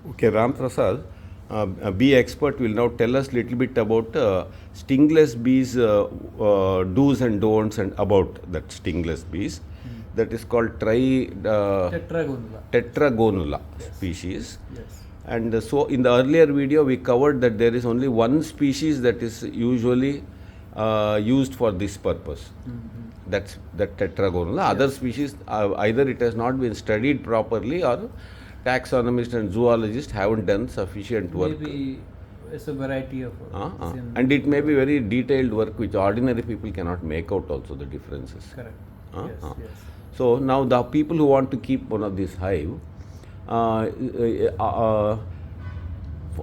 Okay, Ram Prasad, a bee expert, will now tell us little bit about stingless bees, do's and don'ts, and about that stingless bees. That is called Tetragonula. tetragonula Yes. species. Yes. And so, in the earlier video, we covered that there is only one species that is usually used for this purpose. That's that tetragonula. Other species, either it has not been studied properly, or taxonomists and zoologists haven't done sufficient work. Maybe it's a variety of. And it may be very detailed work which ordinary people cannot make out also the differences. Correct. Yes. Yes. So now the people who want to keep one of these hive,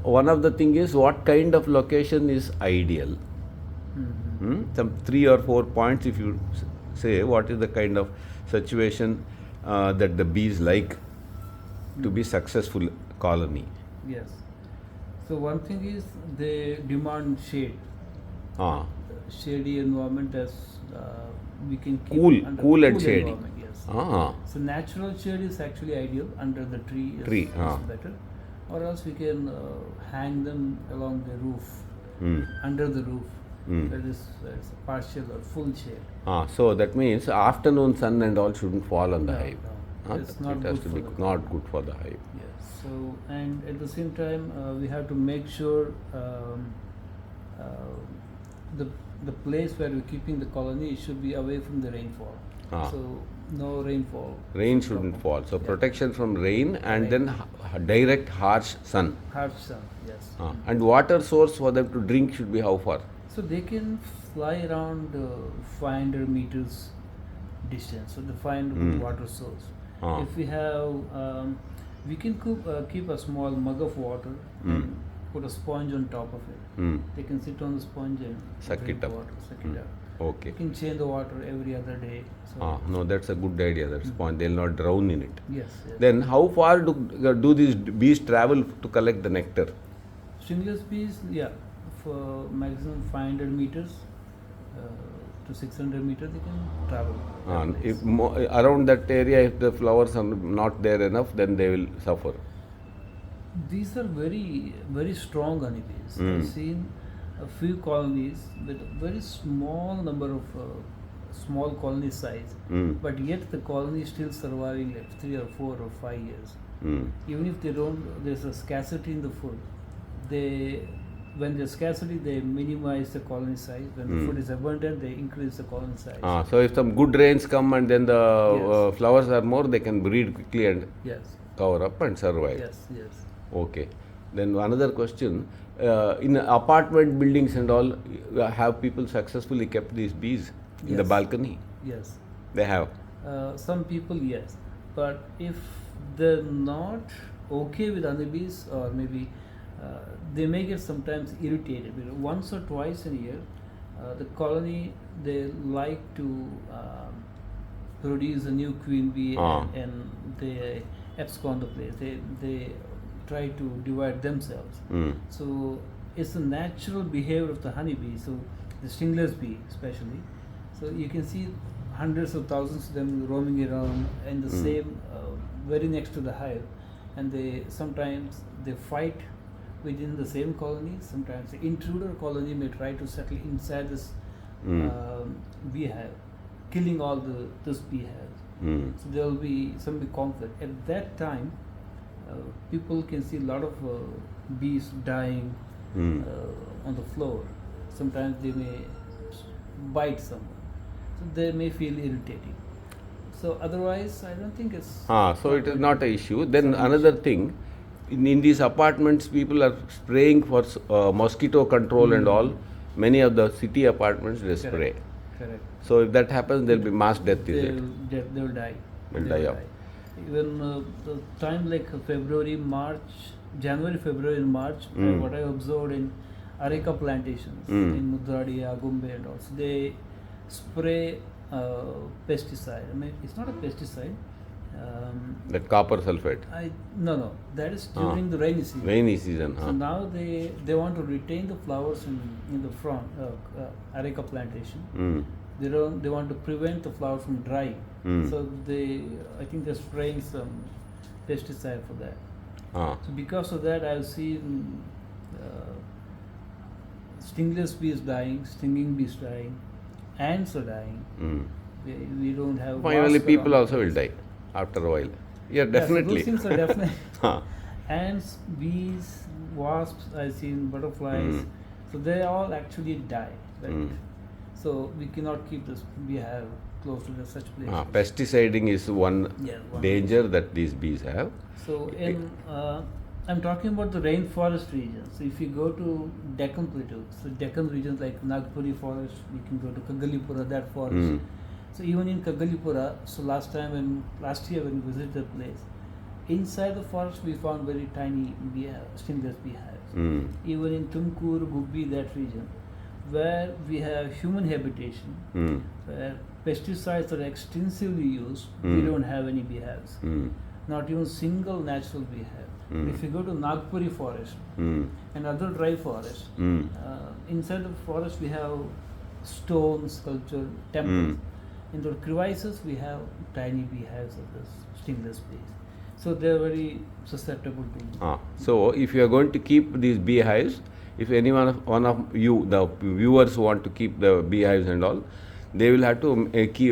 one of the thing is what kind of location is ideal. Some 3 or 4 points if you say what is the kind of situation that the bees like to be successful colony. Yes. So one thing is they demand shade, Ah, shady environment as we can keep Cool- under cool and shady. environment, yes. ah, So natural shade is actually ideal under the tree. Tree, Is better, or else we can hang them along the roof, under the roof. That is partial or full shade. So that means afternoon sun and all shouldn't fall on the No, hive. no. It's not it has good to for be the not good for the hive. Yes. So and at the same time, we have to make sure the the place where we're keeping the colony should be away from the rainfall. So no rainfall. Rain shouldn't fall. So protection from rain and Rain. then direct harsh sun. Harsh sun. Yes. And water source for them to drink should be how far? So they can fly around 500 meters distance. So they find good water source. If we have, we can keep a small mug of water and put a sponge on top of it. They can sit on the sponge and Suck drink it up. water, suck it up. Okay. You can change the water every other day. So No, that's a good idea. That's point. They'll not drown in it. yes, yes. Then how far do these bees travel to collect the nectar? Stingless bees, yeah, for maximum 500 meters to 600 meters they can travel. that place. If around that area, if the flowers are not there enough, then they will suffer. These are very, very strong honeybees. I've seen a few colonies with a very small number of small colony size, but yet the colony is still surviving like 3 or 4 or 5 years. Even if they don't, there's a scarcity in the food. When there's scarcity, they minimize the colony size. When the food is abundant, they increase the colony size. So if some good rains come and then the Yes. flowers are more, they can breed quickly and Yes, cover up and survive. yes, yes. Okay. Then another question: in apartment buildings and all, have people successfully kept these bees in the Yes. balcony? Yes. They have. Some people, yes, but if they're not okay with honeybees, or maybe they may get sometimes irritated because once or twice in a year, the colony they like to produce a new queen bee and they abscond the place. They try to divide themselves. So it's a natural behavior of the honeybee. So the stingless bee, especially. So you can see hundreds of thousands of them roaming around in the same, very next to the hive, and they sometimes they fight within the same colony. Sometimes the intruder colony may try to settle inside this beehive, killing all this beehive. So there will be some big conflict. At that time, people can see a lot of bees dying on the floor. Sometimes they may bite someone, so they may feel irritating. So otherwise, I don't think it's. So it is not an issue. Then another thing, in these apartments, people are spraying for mosquito control and all. Many of the city apartments they spray. Correct. So if that happens, there will be mass death. Is it? They will die. Will They die out. Even the time like February, March, January, February, and March, what I observed in areca plantations in Mudradi, Agumbe, and also they spray pesticide. I mean, it's not a pesticide. That copper sulfate. No, that is during the rainy season. Rainy season. So now they want to retain the flowers in the front areca plantation. They want to prevent the flower from drying. So I think they're spraying some pesticide for that. So because of that, I've seen stingless bees dying, stinging bees dying, ants are dying. We don't have. Finally, wasps people around. also will die after a while. Yeah, Yeah, so definitely. those things are definitely. Huh. Ants, bees, wasps, I've seen butterflies. So they all actually die. Right? So we cannot keep this beehive close to such places. Pesticiding is one Yeah, one danger that these bees have. So I'm talking about the rainforest regions. So if you go to Deccan Plateau, so Deccan regions like Nagpuri forest, you can go to Kagalipura, that forest. So even in Kagalipura, so last year when we visited the place, inside the forest we found very tiny stingless beehives. Even in Tumkur, Gubbi, that region, where we have human habitation, where pesticides are extensively used, we don't have any beehives. Not even single natural beehive. If you go to Nagpuri forest and other dry forests, inside the forest we have stone sculpture temples. In the crevices we have tiny beehives of this stingless bees. So they are very susceptible to. So if you are going to keep these beehives, if one of you, the viewers, want to keep the beehives and all, they will have to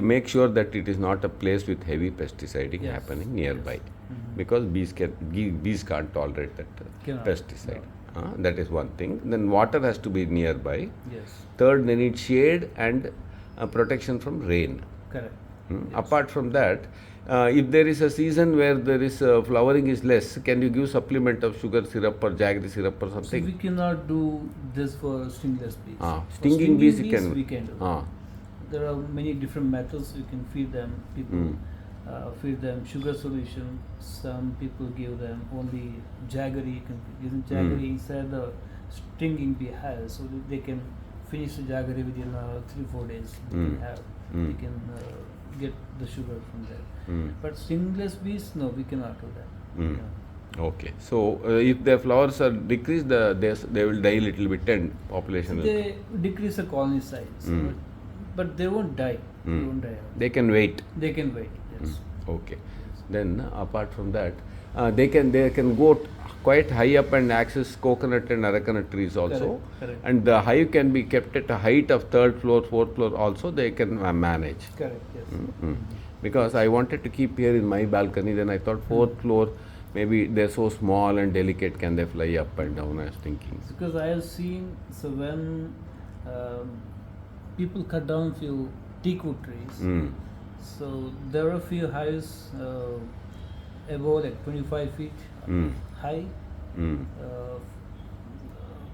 make sure that it is not a place with heavy pesticiding happening nearby, because bees can't tolerate that pesticide. That is one thing. Then water has to be nearby. Yes. Third, they need shade and protection from rain. Correct. Apart from that, if there is a season where there is flowering is less, can you give supplement of sugar syrup or jaggery syrup or So something? we cannot do this for stingless bees. For Stinging bees we can. do. There are many different methods you can feed them. People feed them sugar solution. Some people give them only jaggery. You can give them jaggery inside the stinging beehive, so that they can finish the jaggery within 3-4 days. You can get the sugar from there. But stingless bees, no, we cannot do that. Yeah. Okay, so if their flowers are decreased, they will die a little bit and population will. They decrease the colony size, but they won't die. They won't die. They can wait. They can wait. Yes. Okay. Then apart from that, they can go quite high up and access coconut and arecanut trees also. Correct. And the hive can be kept at a height of 3rd floor, 4th floor also. They can manage. Correct. Yes. Because I wanted to keep here in my balcony. Then I thought 4th floor, maybe they're so small and delicate, can they fly up and down? I was thinking. Because I have seen, so when people cut down few teakwood trees, so there are a few hives above like 25 feet high.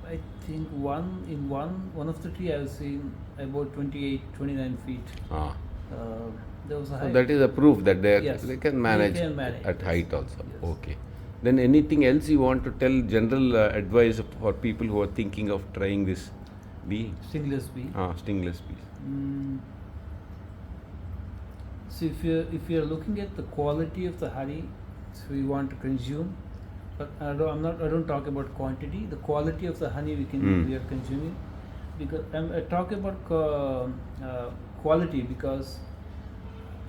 I think one of the tree I have seen about 28-29 feet. There was a So hive. that is a proof that Yes, they can manage, they can manage, at yes. height also. Yes. Okay. Then anything else you want to tell, general advice for people who are thinking of trying this bee? Stingless bee. Stingless bees. So if you're looking at the quality of the honey, so we want to consume, but I don't talk about quantity. The quality of the honey we are consuming, because I talk about quality because,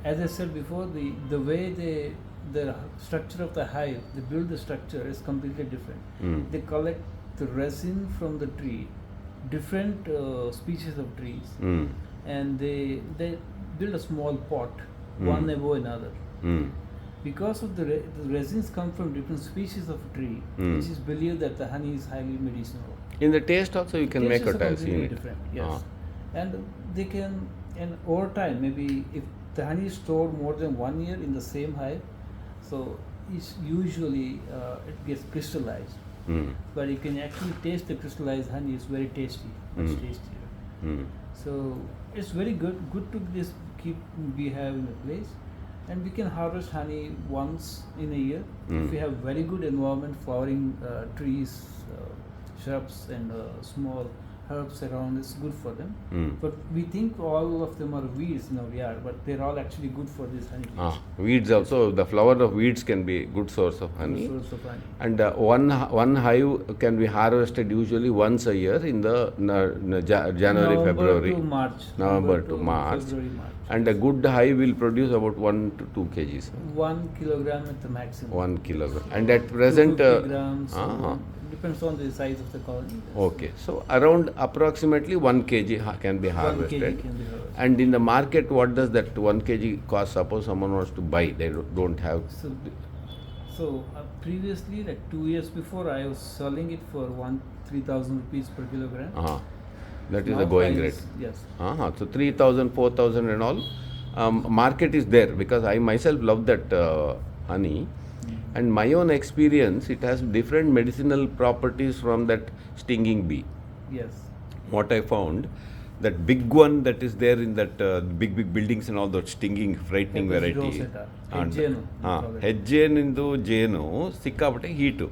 as I said before, the way the structure of the hive, they build the structure is completely different. They collect the resin from the tree, different species of trees, and they build a small pot, one above another. Because of the resins come from different species of tree, which is believed that the honey is highly medicinal. In the taste also you can make Taste a is taste completely in it. different, yes. And they can, and over time, maybe if the honey is stored more than 1 year in the same hive, so it's usually it gets crystallized. But you can actually taste the crystallized honey. It's very tasty, much tastier. So it's very good to just keep beehive in a place, and we can harvest honey once in a year if we have very good environment, flowering trees, shrubs, and small herbs around is good for them. Mm. But we think all of them are weeds in our yard, but they're all actually good for these honeybees. Weeds also, the flower of weeds can be good source of honey. Good source of honey. And one hive can be harvested usually once a year in the January, November February. to March. November to March. February, March. And a good hive will produce about 1 to 2 kgs. 1 kilogram at the maximum. 1 kilogram. And at present, 250 grams. uh-huh. Depends on the size of the colony. Okay, so around approximately 1 kg can be 1 harvested. kg can be harvested. And in the market, what does that 1 kg cost? Suppose someone wants to buy, they don't have. So previously, like 2 years before, I was selling it for 3,000 rupees per kilogram. That is Now the going price- rate. Yes. So 3,000, 4,000 and all. Market is there because I myself love that honey. And my own experience, it has different medicinal properties from that stinging bee. Yes. What I found, that big one that is there in that big buildings and all that stinging, frightening Apis variety. rosetta. Head-jenu, we call it. ಹೆಜ್ಜೇನಿಂದು ಜೇನು ಸಿಕ್ಕಾಪಟ್ಟೆ heat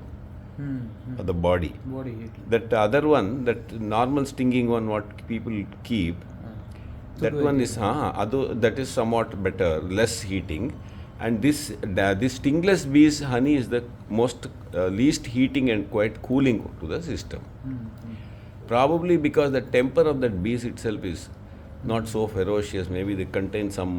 the body. Body heat. That other one, that normal stinging one, what people keep, that one is that is somewhat better, less heating. And this stingless bees honey is the most least heating and quite cooling to the system. Probably because the temper of that bees itself is not so ferocious. Maybe they contain some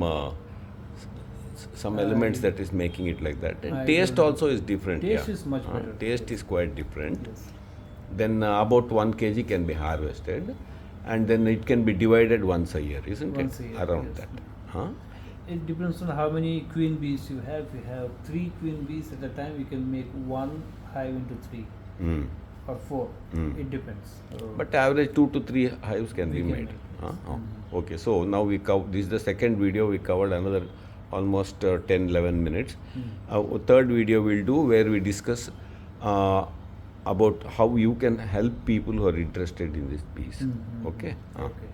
elements that is making it like that. And taste also is different. Taste is much better. Taste is quite different. Yes. Then about 1 kg can be harvested, and then it can be divided once a year, isn't Once it? a year, Around yes. that. Huh? It depends on how many queen bees you have. If you have 3 queen bees at a time, you can make 1 hive into 3 Mm. or 4. It depends. So But average 2 to 3 hives can We be can made. make. Huh? Okay, so now this is the second video. We covered another almost 10-11 minutes. Third video we'll do where we discuss about how you can help people who are interested in this piece. Okay. Okay.